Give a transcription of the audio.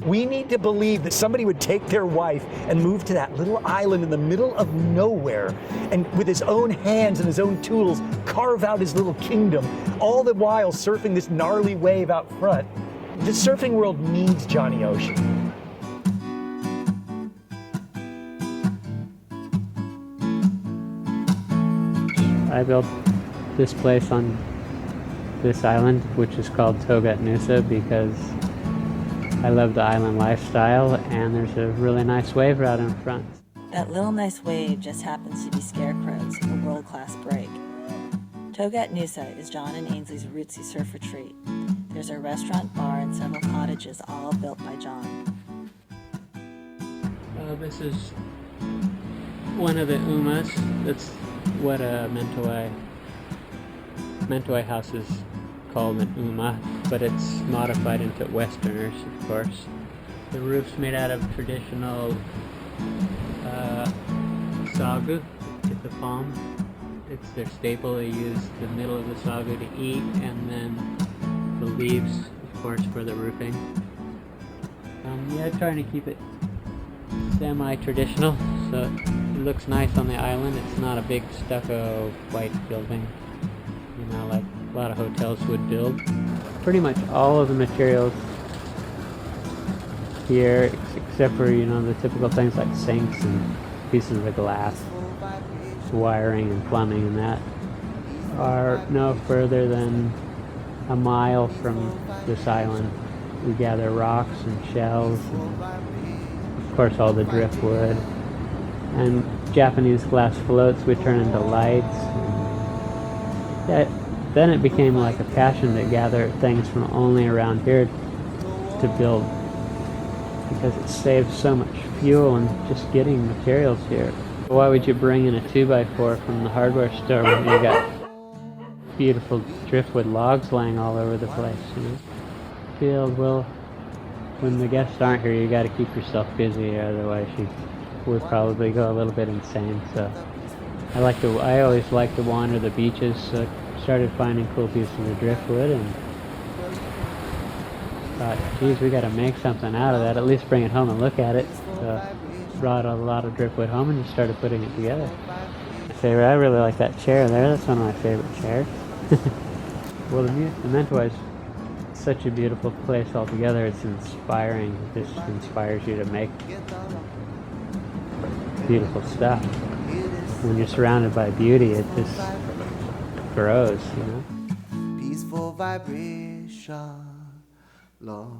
We need to believe that somebody would take their wife and move to that little island in the middle of nowhere and with his own hands and his own tools carve out his little kingdom, all the while surfing this gnarly wave out front. The surfing world needs Johnny Ocean. I built this place on this island, which is called Togat Nusa, because I love the island lifestyle, and there's a really nice wave route in front. That little nice wave just happens to be Scarecrows, a world-class break. Togat Nusa is John and Ainsley's rootsy surf retreat. There's a restaurant, bar, and several cottages, all built by John. This is one of the umas. That's what a Mentawai house is called, an uma, but it's modified into Westerners, of course. The roof's made out of traditional sagu, it's the palm. It's their staple. They use the middle of the sagu to eat, and then the leaves, of course, for the roofing. Yeah, trying to keep it semi-traditional, so it looks nice on the island. It's not a big stucco white building, you know, like a lot of hotels would build. Pretty much all of the materials here, except for, you know, the typical things like sinks and pieces of glass, wiring and plumbing and that, are no further than a mile from this island. We gather rocks and shells, and of course all the driftwood, and Japanese glass floats we turn into lights. Then it became like a passion to gather things from only around here to build, because it saves so much fuel and just getting materials here. Why would you bring in a 2x4 from the hardware store when you got beautiful driftwood logs laying all over the place, you know? Well, when the guests aren't here, you got to keep yourself busy, otherwise you would probably go a little bit insane. So I always like to wander the beaches, so I started finding cool pieces of driftwood and thought, geez, we got to make something out of that, at least bring it home and look at it. So brought a lot of driftwood home and just started putting it together. I really like that chair there. That's one of my favorite chairs. Well, the Mentawai is such a beautiful place altogether. It's inspiring. It just inspires you to make beautiful stuff. When you're surrounded by beauty, it just grows, you know. Peaceful vibration, Lord.